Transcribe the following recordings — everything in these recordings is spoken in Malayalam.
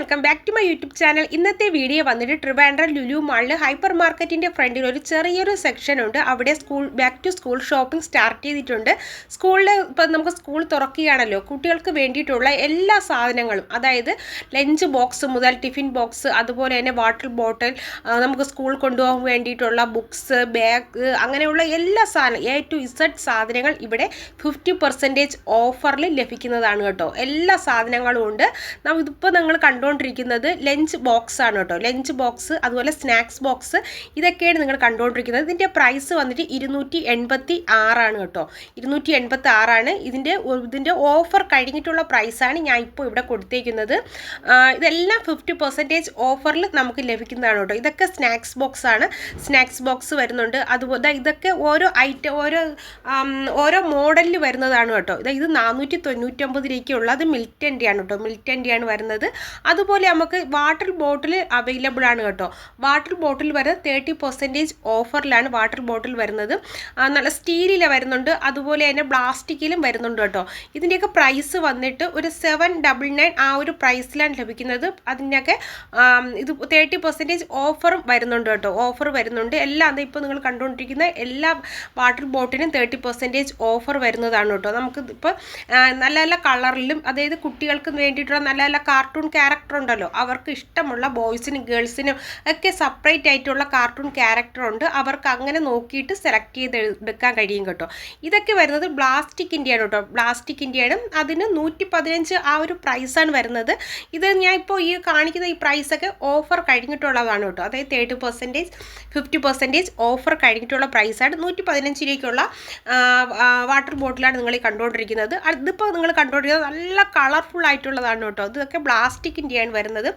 Welcome back to my YouTube channel. ഇന്നത്തെ വീഡിയോ വന്നിട്ട് ട്രിവാൻഡ്രം ലുലു മാളിൽ ഹൈപ്പർ മാർക്കറ്റിൻ്റെ ഫ്രണ്ടിൽ ഒരു ചെറിയൊരു സെക്ഷൻ ഉണ്ട്. അവിടെ back to school shopping start ചെയ്തിട്ടുണ്ട്. സ്കൂളിൽ ഇപ്പം നമുക്ക് സ്കൂൾ തുറക്കുകയാണല്ലോ, കുട്ടികൾക്ക് വേണ്ടിയിട്ടുള്ള എല്ലാ സാധനങ്ങളും, അതായത് ലഞ്ച് ബോക്സ് മുതൽ ടിഫിൻ ബോക്സ്, അതുപോലെ തന്നെ വാട്ടർ ബോട്ടിൽ, നമുക്ക് സ്കൂൾ കൊണ്ടുപോകാൻ വേണ്ടിയിട്ടുള്ള ബുക്സ്, ബാഗ്, അങ്ങനെയുള്ള എല്ലാ സാധനം A to Z സാധനങ്ങൾ ഇവിടെ 50% ഓഫറിൽ ലഭിക്കുന്നതാണ് കേട്ടോ. എല്ലാ സാധനങ്ങളും ഉണ്ട്. ഇതിപ്പോൾ നിങ്ങൾ കണ്ടുകൊണ്ടിരിക്കുന്നത് ലഞ്ച് ബോക്സ് ആണ് കേട്ടോ. ലഞ്ച് ബോക്സ്, അതുപോലെ സ്നാക്സ് ബോക്സ്, ഇതൊക്കെയാണ് നിങ്ങൾ കണ്ടുകൊണ്ടിരിക്കുന്നത്. ഇതിൻ്റെ പ്രൈസ് വന്നിട്ട് 286 കേട്ടോ. 286 ഇതിൻ്റെ ഓഫർ കഴിഞ്ഞിട്ടുള്ള പ്രൈസാണ് ഞാൻ ഇപ്പോൾ ഇവിടെ കൊടുത്തേക്കുന്നത്. ഇതെല്ലാം 50% ഓഫറിൽ നമുക്ക് ലഭിക്കുന്നതാണ് കേട്ടോ. ഇതൊക്കെ സ്നാക്സ് ബോക്സ് ആണ്. സ്നാക്സ് ബോക്സ് വരുന്നുണ്ട്. അതുപോലെ ഇതൊക്കെ ഓരോ ഐറ്റം ഓരോ മോഡലിൽ വരുന്നതാണ് കേട്ടോ. ഇത് 499 രൂപയ്ക്കുള്ള അത് മിൽറ്റൻ്റെ ആണ് കേട്ടോ. മിൽറ്റൻ്റെ ആണ് വരുന്നത്. അതുപോലെ നമുക്ക് വാട്ടർ ബോട്ടിൽ അവൈലബിൾ ആണ് കേട്ടോ. വാട്ടർ ബോട്ടിൽ വരെ 30% ഓഫറിലാണ് വാട്ടർ ബോട്ടിൽ വരുന്നത്. നല്ല സ്റ്റീലിൽ വരുന്നുണ്ട്, അതുപോലെ തന്നെ പ്ലാസ്റ്റിക്കിലും വരുന്നുണ്ട് കേട്ടോ. ഇതിൻ്റെയൊക്കെ പ്രൈസ് വന്നിട്ട് ഒരു 799 ആ ഒരു പ്രൈസിലാണ് ലഭിക്കുന്നത്. അതിൻ്റെയൊക്കെ ഇത് 30% ഓഫറും വരുന്നുണ്ട് കേട്ടോ. ഓഫർ വരുന്നുണ്ട്. എല്ലാം ഇപ്പോൾ നിങ്ങൾ കണ്ടുകൊണ്ടിരിക്കുന്ന എല്ലാ വാട്ടർ ബോട്ടിലും 30% ഓഫർ വരുന്നതാണ് കേട്ടോ. നമുക്ക് ഇപ്പോൾ നല്ല നല്ല കളറിലും, അതായത് കുട്ടികൾക്ക് വേണ്ടിയിട്ടുള്ള നല്ല നല്ല കാർട്ടൂൺ ക്യാരക്ടർ ഉണ്ടല്ലോ, അവർക്ക് ഇഷ്ടമുള്ള ബോയ്സിനും ഗേൾസിനും ഒക്കെ സെപ്പറേറ്റ് ആയിട്ടുള്ള കാർട്ടൂൺ ക്യാരക്ടർ ഉണ്ട്. അവർക്ക് അങ്ങനെ നോക്കിയിട്ട് സെലക്ട് ചെയ്ത് എടുക്കാൻ കഴിയും കേട്ടോ. ഇതൊക്കെ വരുന്നത് പ്ലാസ്റ്റിക്കിൻ്റെയാണ് കേട്ടോ. പ്ലാസ്റ്റിക്കിൻ്റെയാണ്. അതിന് 115 ആ ഒരു പ്രൈസാണ് വരുന്നത്. ഇത് ഞാൻ ഇപ്പോൾ ഈ കാണിക്കുന്ന ഈ പ്രൈസൊക്കെ ഓഫർ കഴിഞ്ഞിട്ടുള്ളതാണ് കേട്ടോ. അതായത് 30% 50% ഓഫർ കഴിഞ്ഞിട്ടുള്ള പ്രൈസാണ്. 115 രൂപയ്ക്കുള്ള വാട്ടർ ബോട്ടിലാണ് നിങ്ങൾ ഈ കണ്ടുകൊണ്ടിരിക്കുന്നത്. ഇതിപ്പോൾ നിങ്ങൾ കണ്ടുകൊണ്ടിരിക്കുന്നത് നല്ല കളർഫുൾ ആയിട്ടുള്ളതാണ് കേട്ടോ. ഇതൊക്കെ പ്ലാസ്റ്റിക്കിൻ്റെയാണ് വരുന്നത്.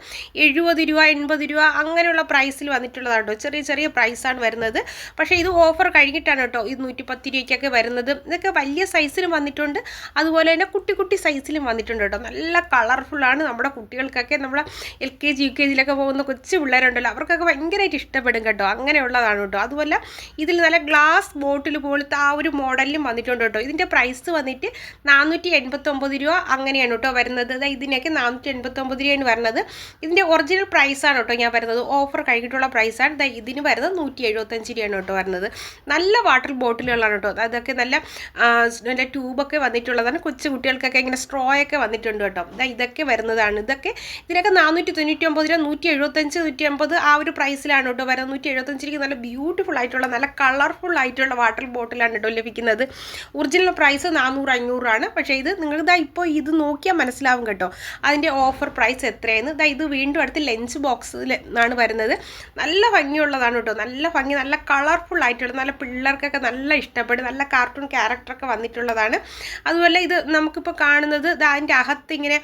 70 രൂപ 80 രൂപ അങ്ങനെയുള്ള പ്രൈസിൽ വന്നിട്ടുള്ളതാണ് കേട്ടോ. ചെറിയ ചെറിയ പ്രൈസാണ് വരുന്നത്. പക്ഷേ ഇത് ഓഫർ കഴിഞ്ഞിട്ടാണ് കേട്ടോ. ഇത് 110 രൂപയ്ക്കൊക്കെ വരുന്നത്. ഇതൊക്കെ വലിയ സൈസിലും വന്നിട്ടുണ്ട്, അതുപോലെ തന്നെ കുട്ടി കുട്ടി സൈസിലും വന്നിട്ടുണ്ട് കേട്ടോ. നല്ല കളർഫുള്ളാണ്. നമ്മുടെ കുട്ടികൾക്കൊക്കെ, നമ്മുടെ LKG UKG പോകുന്ന കൊച്ചു പിള്ളേരുണ്ടല്ലോ, അവർക്കൊക്കെ ഭയങ്കരമായിട്ട് ഇഷ്ടപ്പെടും കേട്ടോ. അങ്ങനെയുള്ളതാണ് കേട്ടോ. അതുപോലെ ഇതിൽ നല്ല ഗ്ലാസ് ബോട്ടിൽ പോലത്തെ ആ ഒരു മോഡലിലും വന്നിട്ടുണ്ട് കേട്ടോ. ഇതിൻ്റെ പ്രൈസ് വന്നിട്ട് 489 രൂപ അങ്ങനെയാണ് കേട്ടോ വരുന്നത്. ഇതിനൊക്കെ 489 രൂപയാണ് വരുന്നത്. ഇതിൻ്റെ ഒറിജിനൽ പ്രൈസാണ് കേട്ടോ ഞാൻ വരുന്നത്. ഓഫർ കഴിഞ്ഞിട്ടുള്ള പ്രൈസാണ്. ഇതിന് വരുന്നത് 175 രൂപയാണ് കേട്ടോ വരുന്നത്. നല്ല വാട്ടർ ബോട്ടിലുകളാണ് കേട്ടോ. അതൊക്കെ നല്ല നല്ല ട്യൂബൊക്കെ വന്നിട്ടുള്ളതാണ്. കൊച്ചു കുട്ടികൾക്കൊക്കെ ഇങ്ങനെ സ്ട്രോ ഒക്കെ വന്നിട്ടുണ്ട് കേട്ടോ. ഇതൊക്കെ വരുന്നതാണ്. ഇതിനൊക്കെ 499 രൂപ, 175, 150 ആ ഒരു പ്രൈസിലാണ് കേട്ടോ വരുന്നത്. 175 രൂപയ്ക്ക് നല്ല ബ്യൂട്ടിഫുൾ ആയിട്ടുള്ള നല്ല കളർഫുൾ ആയിട്ടുള്ള വാട്ടർ ബോട്ടിലാണ് കേട്ടോ ലഭിക്കുന്നത്. ഒറിജിനൽ പ്രൈസ് 400-500 ആണ്. പക്ഷേ ഇത് നിങ്ങൾ ഇപ്പോൾ ഇത് നോക്കിയാൽ മനസ്സിലാവും കേട്ടോ അതിൻ്റെ ഓഫർ പ്രൈസ് എത്രയെന്ന്. ഇത് വീണ്ടും അടുത്ത് ലഞ്ച് ബോക്സിൽ ആണ് വരുന്നത്. നല്ല ഭംഗിയുള്ളതാണ് കേട്ടോ. നല്ല ഭംഗി, നല്ല കളർഫുൾ ആയിട്ടുള്ള, നല്ല പിള്ളേർക്കൊക്കെ നല്ല ഇഷ്ടപ്പെടും, നല്ല കാർട്ടൂൺ ക്യാരക്ടറൊക്കെ വന്നിട്ടുള്ളതാണ്. അതുപോലെ ഇത് നമുക്കിപ്പോൾ കാണുന്നത് അതിൻ്റെ അകത്ത് ഇങ്ങനെ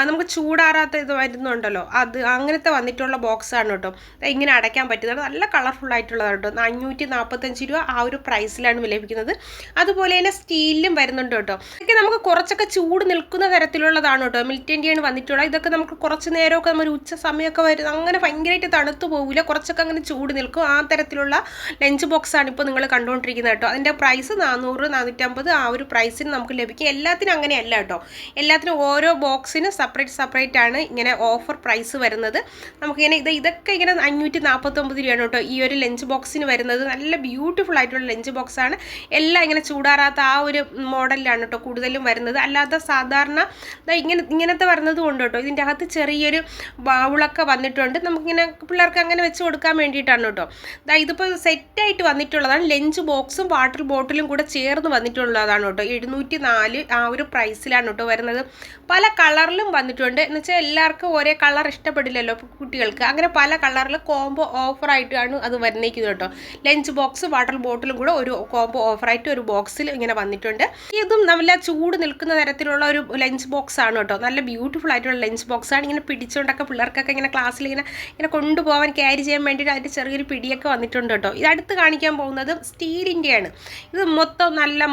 നമുക്ക് ചൂടാറാത്ത ഇത് വരുന്നുണ്ടല്ലോ, അത് അങ്ങനത്തെ വന്നിട്ടുള്ള ബോക്സാണ് കേട്ടോ. ഇങ്ങനെ അടയ്ക്കാൻ പറ്റുന്നത് നല്ല കളർഫുൾ ആയിട്ടുള്ളതാണ് കേട്ടോ. 545 രൂപ ആ ഒരു പ്രൈസിലാണ് ലഭിക്കുന്നത്. അതുപോലെ തന്നെ സ്റ്റീലിലും വരുന്നുണ്ട് കേട്ടോ. ഇതൊക്കെ നമുക്ക് കുറച്ചൊക്കെ ചൂട് നിൽക്കുന്ന തരത്തിലുള്ളതാണ് കേട്ടോ. മിൽറ്റൻ്റെയാണ് വന്നിട്ടുള്ളത്. ഇതൊക്കെ നമുക്ക് കുറച്ച് നേരമൊക്കെ നമ്മൾ ഉച്ച സമയമൊക്കെ വരും, അങ്ങനെ ഭയങ്കരമായിട്ട് തണുത്ത് പോകില്ല, കുറച്ചൊക്കെ അങ്ങനെ ചൂട് നിൽക്കും. ആ തരത്തിലുള്ള ലഞ്ച് ബോക്സാണ് ഇപ്പോൾ നിങ്ങൾ കണ്ടുകൊണ്ടിരിക്കുന്നത് കേട്ടോ. അതിൻ്റെ പ്രൈസ് 400-450 ആ ഒരു പ്രൈസിന് നമുക്ക് ലഭിക്കും. എല്ലാത്തിനും അങ്ങനെയല്ല കേട്ടോ. എല്ലാത്തിനും ഓരോ ബോക്സിന് സെപ്പറേറ്റ് ആണ് ഇങ്ങനെ ഓഫർ പ്രൈസ് വരുന്നത്. നമുക്കിങ്ങനെ ഇതൊക്കെ ഇങ്ങനെ 549 രൂപയാണ് കേട്ടോ ഈ ഒരു ലഞ്ച് ബോക്സിന് വരുന്നത്. നല്ല ബ്യൂട്ടിഫുൾ ആയിട്ടുള്ള ലഞ്ച് ബോക്സാണ്. എല്ലാം ഇങ്ങനെ ചൂടാറാത്ത ആ ഒരു മോഡലിലാണ് കേട്ടോ കൂടുതലും വരുന്നത്. അല്ലാതെ സാധാരണ ഇങ്ങനത്തെ വരുന്നത് കൊണ്ട് കേട്ടോ. ഇതിൻ്റെ അകത്ത് ചെറിയൊരു ബൗളൊക്കെ വന്നിട്ടുണ്ട്. നമുക്കിങ്ങനെ പിള്ളേർക്ക് അങ്ങനെ വെച്ച് കൊടുക്കാൻ വേണ്ടിയിട്ടാണ് കേട്ടോ. ഇതിപ്പോൾ സെറ്റായിട്ട് വന്നിട്ടുള്ളതാണ്. ലഞ്ച് ബോക്സും വാട്ടർ ബോട്ടിലും കൂടെ ചേർന്ന് വന്നിട്ടുള്ളതാണ് കേട്ടോ. 704 ആ ഒരു പ്രൈസിലാണ് കേട്ടോ വരുന്നത്. പല കളറിലും വന്നിട്ടുണ്ട്. എന്ന് വെച്ചാൽ എല്ലാവർക്കും ഒരേ കളർ ഇഷ്ടപ്പെടില്ലല്ലോ കുട്ടികൾക്ക്. അങ്ങനെ പല കളറിൽ കോംബോ ഓഫറായിട്ടാണ് അത് വരുന്നേക്കുന്നത് കേട്ടോ. ലഞ്ച് ബോക്സ് വാട്ടർ ബോട്ടിലും കൂടെ ഒരു കോംബോ ഓഫറായിട്ട് ഒരു ബോക്സിൽ ഇങ്ങനെ വന്നിട്ടുണ്ട്. ഇതും നല്ല ചൂട് നിൽക്കുന്ന തരത്തിലുള്ള ഒരു ലഞ്ച് ബോക്സ് ആണ് കേട്ടോ. നല്ല ബ്യൂട്ടിഫുൾ ആയിട്ടുള്ള ലഞ്ച് ബോക്സ് ആണ്. ഇങ്ങനെ പിടിച്ചുകൊണ്ടൊക്കെ പിള്ളേർക്കൊക്കെ ഇങ്ങനെ ക്ലാസ്സിൽ ഇങ്ങനെ കൊണ്ടുപോകാൻ ക്യാരി ചെയ്യാൻ വേണ്ടിയിട്ട് അതിൻ്റെ ചെറിയൊരു പിടിയൊക്കെ വന്നിട്ടുണ്ട് കേട്ടോ. ഇത് അടുത്ത് കാണിക്കാൻ പോകുന്നത് സ്റ്റീലിൻ്റെയാണ്. ഇത്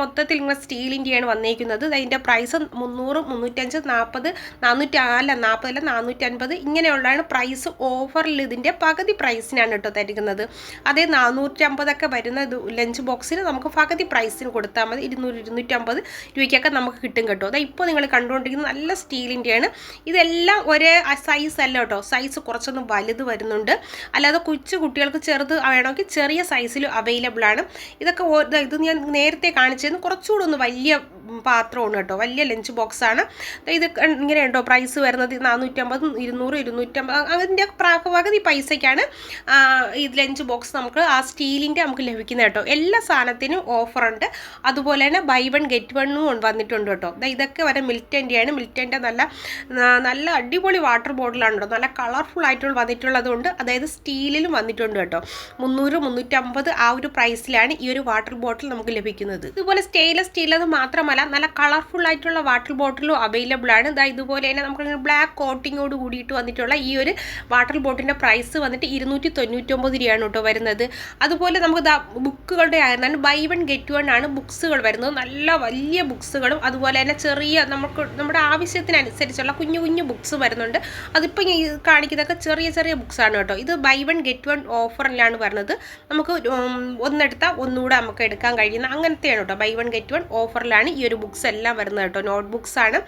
മൊത്തത്തിൽ ഇങ്ങനെ സ്റ്റീലിൻ്റെയാണ് വന്നേക്കുന്നത്. അതിൻ്റെ പ്രൈസ് 300, 305, 40, 450 ഇങ്ങനെയുള്ളതാണ് പ്രൈസ്. ഓഫറിൽ ഇതിൻ്റെ പകുതി പ്രൈസിനാണ് കേട്ടോ തരുന്നത്. അതേ 450 വരുന്ന ലഞ്ച് ബോക്സിന് നമുക്ക് പകുതി പ്രൈസിന് കൊടുത്താൽ മതി. 200-250 രൂപയ്ക്കൊക്കെ നമുക്ക് കിട്ടും കേട്ടോ. ഇപ്പോൾ നിങ്ങൾ കണ്ടുകൊണ്ടിരിക്കുന്നത് നല്ല സ്റ്റീലിൻ്റെയാണ്. ഇതെല്ലാം ഒരേ സൈസ് അല്ല കേട്ടോ, സൈസ് കുറച്ചൊന്ന് വലുത് വരുന്നുണ്ട്. അല്ലാതെ കൊച്ചു കുട്ടികൾക്ക് ചെറുത് വേണമെങ്കിൽ ചെറിയ സൈസിൽ അവൈലബിൾ ആണ്. ഇതൊക്കെ ഇത് ഞാൻ നേരത്തെ കാണിച്ചതിന് കുറച്ചുകൂടെ ഒന്ന് വലിയ പാത്രമാണ് കേട്ടോ, വലിയ ലഞ്ച് ബോക്സാണ്. ഇത് ഇങ്ങനെ ഉണ്ടോ പ്രൈസ് വരുന്നത് 450, 200, 250 അതിൻ്റെ പകുതി പൈസയ്ക്കാണ് ഈ ലഞ്ച് ബോക്സ് നമുക്ക് ആ സ്റ്റീലിൻ്റെ നമുക്ക് ലഭിക്കുന്നത് കേട്ടോ. എല്ലാ സാധനത്തിനും ഓഫറുണ്ട്. അതുപോലെ തന്നെ ബൈ വൺ ഗെറ്റ് വണ്ണും വന്നിട്ടുണ്ട് കേട്ടോ. ഇതൊക്കെ വരെ മിൽറ്റൻ്റെയാണ്. മിൽറ്റൻ്റെ നല്ല അടിപൊളി വാട്ടർ ബോട്ടിലാണ് കേട്ടോ, നല്ല കളർഫുൾ ആയിട്ടുള്ള വന്നിട്ടുള്ളതുകൊണ്ട്, അതായത് സ്റ്റീലിലും വന്നിട്ടുണ്ട് കേട്ടോ. 300, 350 ആ ഒരു പ്രൈസിലാണ് ഈ ഒരു വാട്ടർ ബോട്ടിൽ നമുക്ക് ലഭിക്കുന്നത്. ഇതുപോലെ സ്റ്റെയിൻലെസ് സ്റ്റീൽ അത് മാത്രമല്ല നല്ല കളർഫുൾ ആയിട്ടുള്ള വാട്ടർ ബോട്ടിലും അവൈലബിൾ ആണ്. ഇതുപോലെ തന്നെ നമുക്ക് ബ്ലാക്ക് കോട്ടിങ്ങോട് കൂടിയിട്ട് വന്നിട്ടുള്ള ഈ ഒരു വാട്ടർ ബോട്ടിൻ്റെ പ്രൈസ് വന്നിട്ട് 299 രൂപയാണ് കേട്ടോ വരുന്നത്. അതുപോലെ നമുക്ക് ബുക്കുകളുടെ ആയിരുന്നാലും ബൈ വൺ ഗെറ്റ് വൺ ആണ് ബുക്സുകൾ വരുന്നത്. നല്ല വലിയ ബുക്സുകളും അതുപോലെ തന്നെ ചെറിയ നമ്മുടെ ആവശ്യത്തിനനുസരിച്ചുള്ള കുഞ്ഞു കുഞ്ഞു ബുക്സ് വരുന്നുണ്ട്. അതിപ്പോൾ ഈ കാണിക്കുന്നതൊക്കെ ചെറിയ ചെറിയ ബുക്സാണ് കേട്ടോ. ഇത് ബൈ വൺ ഗെറ്റ് വൺ ഓഫറിലാണ് വരുന്നത്. നമുക്ക് ഒന്നെടുത്താൽ ഒന്നുകൂടെ നമുക്ക് എടുക്കാൻ കഴിയുന്ന അങ്ങനത്തെയാണ് കേട്ടോ. ബൈ വൺ ഗെറ്റ് വൺ ഓഫറിലാണ് ഈ ഒരു ബുക്സ് എല്ലാം വരുന്നത് കേട്ടോ. നോട്ട് ബുക്സാണ്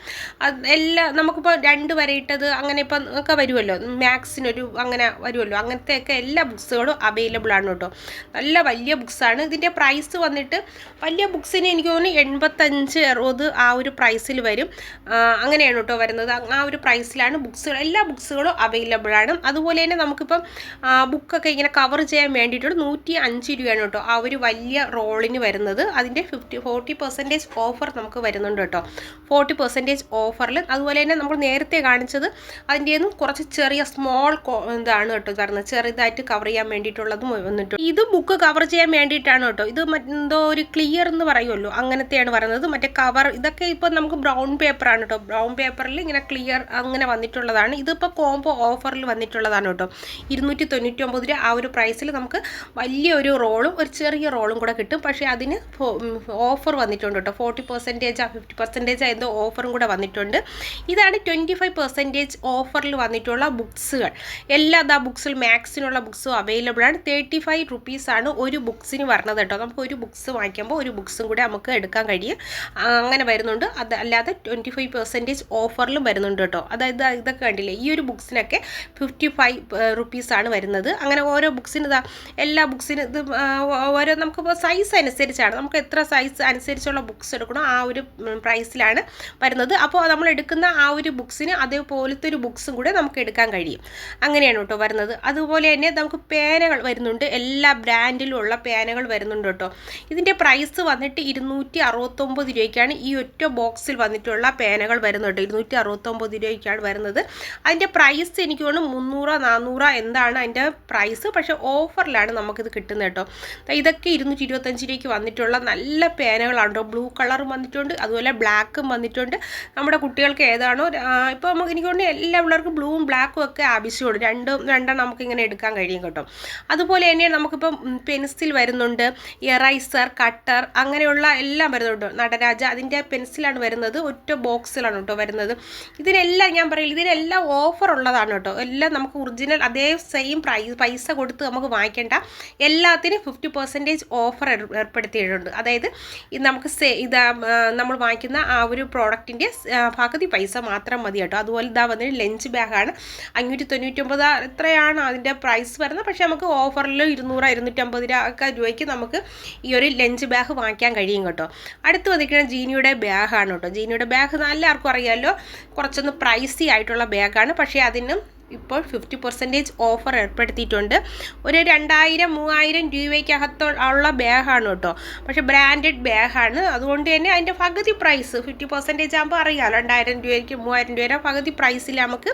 എല്ലാം. നമുക്കിപ്പോൾ 2 വരെ ഇട്ടത് അങ്ങനെ ഇപ്പം ഒക്കെ വരുമല്ലോ, മാത്സിനൊരു അങ്ങനെ വരുമല്ലോ, അങ്ങനത്തെയൊക്കെ എല്ലാ ബുക്സുകളും അവൈലബിൾ ആണ് കേട്ടോ. നല്ല വലിയ ബുക്സാണ്. ഇതിൻ്റെ പ്രൈസ് വന്നിട്ട് വലിയ ബുക്സിന് എനിക്ക് തോന്നുന്നു 85, 60 ആ ഒരു പ്രൈസിൽ വരും. അങ്ങനെയാണ് കേട്ടോ വരുന്നത്. ആ ഒരു പ്രൈസിലാണ് ബുക്സുകൾ, എല്ലാ ബുക്സുകളും അവൈലബിൾ ആണ്. അതുപോലെ തന്നെ നമുക്കിപ്പം ബുക്കൊക്കെ ഇങ്ങനെ കവർ ചെയ്യാൻ വേണ്ടിയിട്ടുള്ള 105 രൂപയാണ് കേട്ടോ ആ ഒരു വലിയ റോളിന് വരുന്നത്. അതിൻ്റെ 40% ഓഫർ നമുക്ക് വരുന്നുണ്ട് കേട്ടോ. 40% ഓഫറിൽ. അതുപോലെ തന്നെ നമ്മൾ നേരത്തെ കാണിച്ചത് അതിൻ്റെ കുറച്ച് ചെറിയ സ്മോൾ ഇതാണ് കേട്ടോ വരുന്നത്, ചെറുതായിട്ട് കവർ ചെയ്യാൻ വേണ്ടിയിട്ടുള്ളതും വന്നിട്ടുണ്ട്. ഇത് ബുക്ക് കവർ ചെയ്യാൻ വേണ്ടിയിട്ടാണ് കേട്ടോ. ഇത് എന്തോ ഒരു ക്ലിയർ എന്ന് പറയുമല്ലോ, അങ്ങനത്തെയാണ് പറയുന്നത്. മറ്റേ കവർ ഇതൊക്കെ ഇപ്പോൾ നമുക്ക് ബ്രൗൺ പേപ്പറാണ് കേട്ടോ. ബ്രൗൺ പേപ്പറിൽ ഇങ്ങനെ ക്ലിയർ അങ്ങനെ വന്നിട്ടുള്ളതാണ്. ഇതിപ്പോൾ കോംബോ ഓഫറിൽ വന്നിട്ടുള്ളതാണ് കേട്ടോ. 299 രൂപ ആ ഒരു പ്രൈസിൽ നമുക്ക് വലിയൊരു റോളും ഒരു ചെറിയ റോളും കൂടെ കിട്ടും. പക്ഷേ അതിന് ഓഫർ വന്നിട്ടുണ്ട് കേട്ടോ. 40%, 50% എന്തോ ഓഫറും കൂടെ വന്നിട്ടുണ്ട്. ഇതാണ് 25% ഓഫറിൽ വന്നിട്ടുള്ള ബുക്സുകൾ. എല്ലാ ബുക്സിൽ മാത്സിനുള്ള ബുക്സും അവൈലബിൾ ആണ്. 35 റുപ്പീസാണ് ഒരു ബുക്സിന് വരുന്നത് കേട്ടോ. നമുക്ക് ഒരു ബുക്സ് വാങ്ങിക്കുമ്പോൾ ഒരു ബുക്സും കൂടെ നമുക്ക് എടുക്കാൻ കഴിയും. അങ്ങനെ വരുന്നുണ്ട്. അത് അല്ലാതെ 25% ഓഫറിലും വരുന്നുണ്ട് കേട്ടോ. അതായത് ഇതൊക്കെ കണ്ടില്ലേ, ഈ ഒരു ബുക്സിനൊക്കെ 55 റുപ്പീസാണ് വരുന്നത്. അങ്ങനെ ഓരോ ബുക്സിന് എല്ലാ ബുക്സിനും ഇത് ഓരോ നമുക്കിപ്പോൾ സൈസ് അനുസരിച്ചാണ്, നമുക്ക് എത്ര സൈസ് അനുസരിച്ചുള്ള ബുക്സ് എടുക്കണോ ആ ഒരു പ്രൈസിലാണ് വരുന്നത്. അപ്പോൾ നമ്മൾ എടുക്കുന്ന ആ ഒരു ബുക്സിന് അതേപോലത്തെ ഒരു ബുക്സും കൂടെ നമുക്ക് എടുക്കാൻ കഴിയും. അങ്ങനെയാണ് കേട്ടോ വരുന്നത്. അതുപോലെ തന്നെ നമുക്ക് പേനകൾ വരുന്നുണ്ട്. എല്ലാ ബ്രാൻഡിലും ഉള്ള പേനകൾ വരുന്നുണ്ട് കേട്ടോ. ഇതിൻ്റെ പ്രൈസ് വന്നിട്ട് 269 രൂപയ്ക്കാണ് ഈ ഒറ്റ ബോക്സിൽ വന്നിട്ടുള്ള പേനകൾ വരുന്നുണ്ട്. 269 രൂപയ്ക്കാണ് വരുന്നത്. അതിൻ്റെ പ്രൈസ് എനിക്ക് തോന്നുന്നു 300, 400 എന്താണ് അതിൻ്റെ പ്രൈസ്. പക്ഷേ ഓഫറിലാണ് നമുക്കിത് കിട്ടുന്നത് കേട്ടോ. ഇതൊക്കെ 225 രൂപയ്ക്ക് വന്നിട്ടുള്ള നല്ല പേനകളാണ് കേട്ടോ. ബ്ലൂ കളറും വന്നിട്ടുണ്ട്, അതുപോലെ ബ്ലാക്കും വന്നിട്ടുണ്ട്. നമ്മുടെ കുട്ടികൾക്ക് ഏതാണോ ഇപ്പോൾ നമുക്ക് എനിക്ക് തോന്നുന്നു എല്ലാ പിള്ളേർക്കും ബ്ലൂവും ബ്ലാക്കും ഒക്കെ ആവശ്യമുള്ളൂ. രണ്ടെണ്ണം നമുക്കിങ്ങനെ എടുക്കാൻ കഴിയും കേട്ടോ. അതുപോലെ തന്നെ നമുക്കിപ്പം പെൻസിൽ വരുന്നുണ്ട്, എറൈസർ, കട്ടർ, അങ്ങനെയുള്ള എല്ലാം വരുന്നുണ്ട്. നടരാജ അതിൻ്റെ പെൻസിലാണ് വരുന്നത്. ഒറ്റ ബോക്സിലാണ് കേട്ടോ വരുന്നത്. ഇതിനെല്ലാം ഞാൻ പറയില്ല, ഇതിനെല്ലാം ഓഫർ ഉള്ളതാണ് കേട്ടോ. എല്ലാം നമുക്ക് ഒറിജിനൽ അതേ സെയിം പൈസ കൊടുത്ത് നമുക്ക് വാങ്ങിക്കേണ്ട. എല്ലാത്തിനും 50% ഓഫർ ഏർപ്പെടുത്തിയിട്ടുണ്ട്. അതായത് നമുക്ക് നമ്മൾ വാങ്ങിക്കുന്ന ആ ഒരു പ്രോഡക്റ്റിൻ്റെ പകുതി പൈസ മാത്രം മതി കേട്ടോ. അതുപോലെ വന്നിട്ട് ലഞ്ച് ബാഗാണ് 599 എത്രയാണ് അതിൻ്റെ പ്രൈസ് വരുന്നത്. പക്ഷേ നമുക്ക് ഓഫറിൽ 200, 250 രൂപയ്ക്ക് നമുക്ക് ഈ ഒരു ലഞ്ച് ബാഗ് വാങ്ങിക്കാൻ കഴിയും കേട്ടോ. അടുത്ത് വന്നിരിക്കുന്ന ജീനിയുടെ ബാഗാണ് കേട്ടോ. ജീനിയുടെ ബാഗ് എല്ലാവർക്കും അറിയാമല്ലോ, കുറച്ചൊന്ന് പ്രൈസി ആയിട്ടുള്ള ബാഗാണ്. പക്ഷേ അതിനും ഇപ്പോൾ 50% ഓഫർ ഏർപ്പെടുത്തിയിട്ടുണ്ട്. ഒരു 2000, 3000 രൂപയ്ക്കകത്തുള്ള ബാഗാണ് കേട്ടോ. പക്ഷേ ബ്രാൻഡഡ് ബാഗാണ്. അതുകൊണ്ട് തന്നെ അതിൻ്റെ പകുതി പ്രൈസ് 50% ആകുമ്പോൾ അറിയാം, 2000 രൂപയ്ക്ക് 3000 രൂപ പകുതി പ്രൈസിൽ നമുക്ക്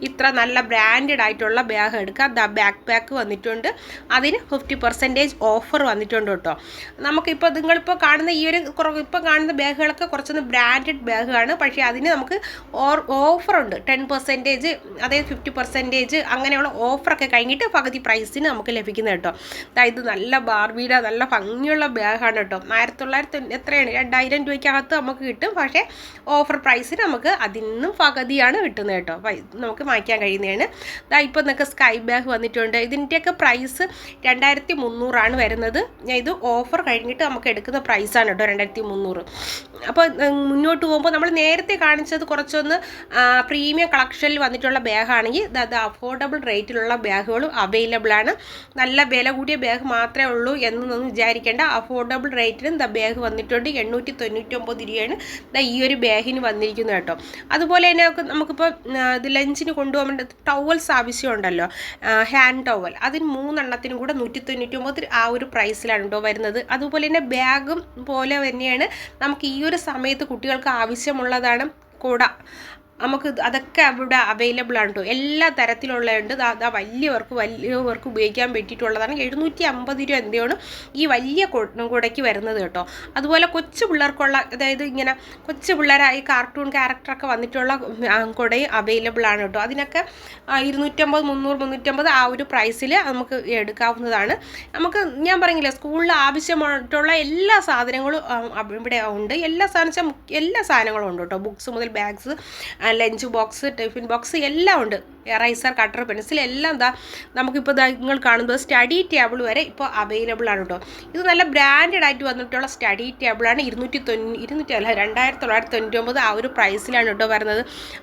ഇത്ര നല്ല ബ്രാൻഡഡ് ആയിട്ടുള്ള ബാഗ് എടുക്കാം. ബാക്ക് പാക്ക് വന്നിട്ടുണ്ട്. അതിന് 50% ഓഫർ വന്നിട്ടുണ്ട് കേട്ടോ. നമുക്കിപ്പോൾ നിങ്ങളിപ്പോൾ കാണുന്ന ഈ ഒരു ഇപ്പോൾ കാണുന്ന ബാഗുകളൊക്കെ കുറച്ചൊന്ന് ബ്രാൻഡഡ് ബാഗാണ്. പക്ഷേ അതിന് നമുക്ക് ഓഫറുണ്ട് 10%, അതായത് 50% 50% അങ്ങനെയുള്ള ഓഫറൊക്കെ കഴിഞ്ഞിട്ട് പകുതി പ്രൈസിന് നമുക്ക് ലഭിക്കുന്നത് കേട്ടോ. അതായത് നല്ല ബാർബിയുടെ നല്ല ഭംഗിയുള്ള ബാഗാണ് കേട്ടോ. 1900 എത്രയാണ് 2000 രൂപയ്ക്കകത്ത് നമുക്ക് കിട്ടും. പക്ഷേ ഓഫർ പ്രൈസിന് നമുക്ക് അതിൽ നിന്നും പകുതിയാണ് കിട്ടുന്നത് കേട്ടോ. നമുക്ക് വാങ്ങിക്കാൻ കഴിയുന്നതാണ്. ഇപ്പോൾ നിങ്ങൾക്ക് സ്കൈ ബാഗ് വന്നിട്ടുണ്ട്. ഇതിൻ്റെയൊക്കെ പ്രൈസ് 2300 വരുന്നത്. ഇത് ഓഫർ കഴിഞ്ഞിട്ട് നമുക്ക് എടുക്കുന്ന പ്രൈസാണ് കേട്ടോ 2300. അപ്പോൾ മുന്നോട്ട് പോകുമ്പോൾ നമ്മൾ നേരത്തെ കാണിച്ചത് കുറച്ചൊന്ന് പ്രീമിയം കളക്ഷനിൽ വന്നിട്ടുള്ള ബാഗാണെങ്കിൽ അത് അഫോർഡബിൾ റേറ്റിലുള്ള ബാഗുകളും അവൈലബിൾ ആണ്. നല്ല വില കൂടിയ ബാഗ് മാത്രമേ ഉള്ളൂ എന്നൊന്നും വിചാരിക്കേണ്ട. അഫോർഡബിൾ റേറ്റിലും ബാഗ് വന്നിട്ടുണ്ട്. 899 രൂപയാണ് ഈ ഒരു ബാഗിന് വന്നിരിക്കുന്നത് കേട്ടോ. അതുപോലെ തന്നെ നമുക്കിപ്പോൾ ഇത് ലഞ്ചിന് കൊണ്ടുപോകാൻ വേണ്ടി ടവൽസ് ആവശ്യമുണ്ടല്ലോ, ഹാൻഡ് ടവൽ, അതിന് 3 എണ്ണത്തിനും കൂടെ 199 ആ ഒരു പ്രൈസിലാണ് കേട്ടോ വരുന്നത്. അതുപോലെ തന്നെ ബാഗും പോലെ തന്നെയാണ് നമുക്ക് ഈ ഒരു സമയത്ത് കുട്ടികൾക്ക് ആവശ്യമുള്ളതാണ് കുട. നമുക്ക് അതൊക്കെ അവിടെ അവൈലബിൾ ആണ് കേട്ടോ. എല്ലാ തരത്തിലുള്ളതുണ്ട്. വലിയവർക്ക് ഉപയോഗിക്കാൻ പറ്റിയിട്ടുള്ളതാണ്. 750 രൂപ എന്തെയാണ് ഈ വലിയ കുടയ്ക്ക് വരുന്നത് കേട്ടോ. അതുപോലെ കൊച്ചു പിള്ളേർക്കുള്ള, അതായത് ഇങ്ങനെ കൊച്ചു പിള്ളേരായി കാർട്ടൂൺ ക്യാരക്ടറൊക്കെ വന്നിട്ടുള്ള കുടയും അവൈലബിൾ ആണ് കേട്ടോ. അതിനൊക്കെ 250, 300, 350 ആ ഒരു പ്രൈസിൽ നമുക്ക് എടുക്കാവുന്നതാണ്. നമുക്ക് ഞാൻ പറഞ്ഞില്ലേ, സ്കൂളിൽ ആവശ്യമായിട്ടുള്ള എല്ലാ സാധനങ്ങളും ഇവിടെ ഉണ്ട്. എല്ലാ സാധനങ്ങളും ഉണ്ട് കേട്ടോ. ബുക്സ് മുതൽ bags, lunch box, tiffin box എല്ലാം ഉണ്ട്. എറൈസർ, കട്ടർ, പെൻസിൽ എല്ലാം നമുക്കിപ്പോൾ നിങ്ങൾ കാണുന്നത് സ്റ്റഡി ടേബിൾ വരെ ഇപ്പോൾ അവൈലബിൾ ആണ് കേട്ടോ. ഇത് നല്ല ബ്രാൻഡഡ് ആയിട്ട് വന്നിട്ടുള്ള സ്റ്റഡി ടേബിളാണ്. 2999 ആ ഒരു പ്രൈസിലാണ് കേട്ടോ വരുന്നത്.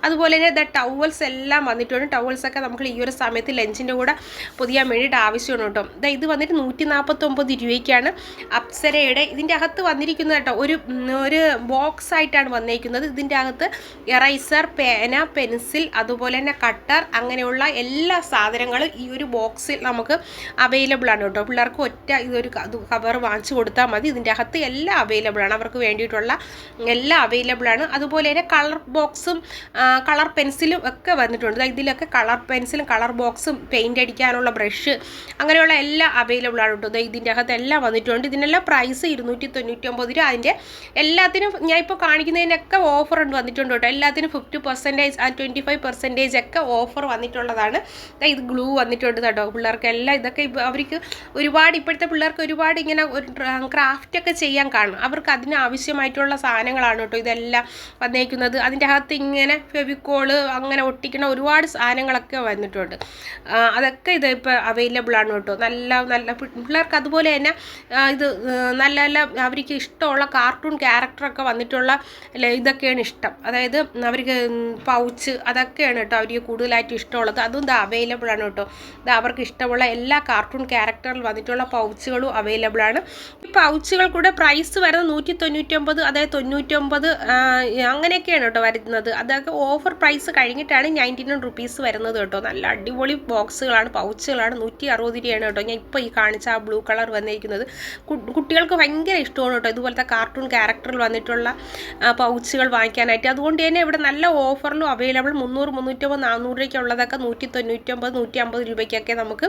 അതുപോലെ തന്നെ ടവൽസ് എല്ലാം വന്നിട്ടുണ്ട്. ടവൽസൊക്കെ നമുക്ക് ഈ ഒരു സമയത്ത് ലഞ്ചിൻ്റെ കൂടെ പൊതിയാൻ വേണ്ടിയിട്ട് ആവശ്യമാണ് കേട്ടോ. ഇത് വന്നിട്ട് 149 രൂപയ്ക്കാണ് അപ്സരയുടെ. ഇതിൻ്റെ അകത്ത് വന്നിരിക്കുന്നത് കേട്ടോ ഒരു ബോക്സ് ആയിട്ടാണ് വന്നിരിക്കുന്നത്. ഇതിൻ്റെ അകത്ത് എറൈസർ, പേന, പെൻസിൽ, അതുപോലെ തന്നെ കട്ടർ, അങ്ങനെയുള്ള എല്ലാ സാധനങ്ങളും ഈ ഒരു ബോക്സിൽ നമുക്ക് അവൈലബിൾ ആണ് കേട്ടോ. പിള്ളേർക്ക് ഇതൊരു കവർ വാങ്ങിച്ചു കൊടുത്താൽ മതി. ഇതിൻ്റെ അകത്ത് എല്ലാം അവൈലബിൾ ആണ്. അവർക്ക് വേണ്ടിയിട്ടുള്ള എല്ലാം അവൈലബിൾ ആണ്. അതുപോലെ തന്നെ കളർ ബോക്സും കളർ പെൻസിലും ഒക്കെ വന്നിട്ടുണ്ട്. ഇതിലൊക്കെ കളർ പെൻസിലും കളർ ബോക്സും പെയിൻ്റ് അടിക്കാനുള്ള ബ്രഷ് അങ്ങനെയുള്ള എല്ലാം അവൈലബിൾ ആണ് കേട്ടോ. ഇതിൻ്റെ അകത്ത് എല്ലാം വന്നിട്ടുണ്ട്. ഇതിനെല്ലാം പ്രൈസ് 299 രൂപ. അതിൻ്റെ എല്ലാത്തിനും ഞാൻ ഇപ്പോൾ കാണിക്കുന്നതിനൊക്കെ ഓഫർ വന്നിട്ടുണ്ട് കേട്ടോ. എല്ലാത്തിനും 50%, 25% ഒക്കെ ഓഫർ വന്നിട്ടുള്ളതാണ്. ഇത് ഗ്ലൂ വന്നിട്ടുണ്ട് കേട്ടോ. പിള്ളേർക്ക് എല്ലാം ഇതൊക്കെ അവർക്ക് ഒരുപാട്, ഇപ്പോഴത്തെ പിള്ളേർക്ക് ഒരുപാട് ഇങ്ങനെ ഒരു ക്രാഫ്റ്റ് ഒക്കെ ചെയ്യാൻ കാണും. അവർക്ക് അതിന് ആവശ്യമായിട്ടുള്ള സാധനങ്ങളാണ് കേട്ടോ ഇതെല്ലാം വന്നേക്കുന്നത്. അതിൻ്റെ അകത്ത് ഇങ്ങനെ ഫെവിക്കോള് അങ്ങനെ ഒട്ടിക്കുന്ന ഒരുപാട് സാധനങ്ങളൊക്കെ വന്നിട്ടുണ്ട്. അതൊക്കെ ഇത് ഇപ്പോൾ അവൈലബിൾ ആണ് കേട്ടോ. നല്ല പിള്ളേർക്ക് അതുപോലെ തന്നെ ഇത് നല്ല അവർക്ക് ഇഷ്ടമുള്ള കാർട്ടൂൺ ക്യാരക്ടറൊക്കെ വന്നിട്ടുള്ള ഇതൊക്കെയാണ് ഇഷ്ടം. അതായത് അവർക്ക് പൗച്ച് അതൊക്കെയാണ് കേട്ടോ അവർക്ക് കൂടുതലായിട്ട് ഇഷ്ടമുള്ളത്. അതും അവൈലബിൾ ആണ് കേട്ടോ. അവർക്ക് ഇഷ്ടമുള്ള എല്ലാ കാർട്ടൂൺ ക്യാരക്ടറിൽ വന്നിട്ടുള്ള പൗച്ചുകളും അവൈലബിൾ ആണ്. ഈ പൗച്ചുകൾ കൂടെ പ്രൈസ് വരുന്നത് 199, അതായത് 99 അങ്ങനെയൊക്കെയാണ് കേട്ടോ വരുന്നത്. അതൊക്കെ ഓഫർ പ്രൈസ് കഴിഞ്ഞിട്ടാണ് 99 റുപ്പീസ് വരുന്നത് കേട്ടോ. നല്ല അടിപൊളി ബോക്സുകളാണ്, പൗച്ചുകളാണ്. 160 രൂപയാണ് കേട്ടോ. ഞാൻ ഇപ്പോൾ ഈ കാണിച്ച ആ ബ്ലൂ കളർ വന്നിരിക്കുന്നത് കുട്ടികൾക്ക് ഭയങ്കര ഇഷ്ടമാണ് കേട്ടോ. ഇതുപോലത്തെ കാർട്ടൂൺ ക്യാരക്ടറിൽ വന്നിട്ടുള്ള പൗച്ചുകൾ വാങ്ങിക്കാനായിട്ട്. അതുകൊണ്ട് തന്നെ ഇവിടെ നല്ല ഓഫറിലും അവൈലബിൾ. 300, 350, 400 രൂപയ്ക്കുള്ളതൊക്കെ 199, 150 രൂപയ്ക്കൊക്കെ നമുക്ക്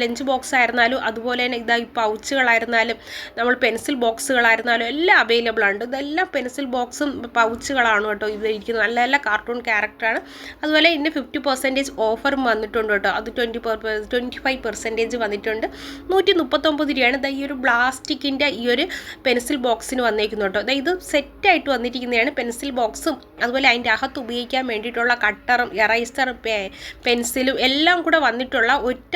ലഞ്ച് ബോക്സ് ആയിരുന്നാലും അതുപോലെ തന്നെ ഈ പൗച്ചുകളായിരുന്നാലും നമ്മൾ പെൻസിൽ ബോക്സുകളായിരുന്നാലും എല്ലാം അവൈലബിൾ ആണ്. ഇതെല്ലാം പെൻസിൽ ബോക്സും പൗച്ചുകളാണ് കേട്ടോ ഇത് ഇരിക്കുന്നത്. നല്ല കാർട്ടൂൺ ക്യാരക്ടറാണ്. അതുപോലെ ഇതിൻ്റെ 50% ഓഫറും വന്നിട്ടുണ്ട് കേട്ടോ. അത് 25% വന്നിട്ടുണ്ട്. 139 രൂപയാണ് ഈ ഒരു പ്ലാസ്റ്റിക്കിൻ്റെ ഈ ഒരു പെൻസിൽ ബോക്സിന് വന്നിരിക്കുന്നത് കേട്ടോ. ഇത് സെറ്റായിട്ട് വന്നിരിക്കുന്നതാണ്. പെൻസിൽ ബോക്സും അതുപോലെ അതിൻ്റെ അകത്ത് ഉപയോഗിക്കാൻ വേണ്ടിയിട്ടുള്ള കട്ടറും എറൈസറും പെൻസിലും എല്ലാം കൂടെ വന്നിട്ടുള്ള ഒറ്റ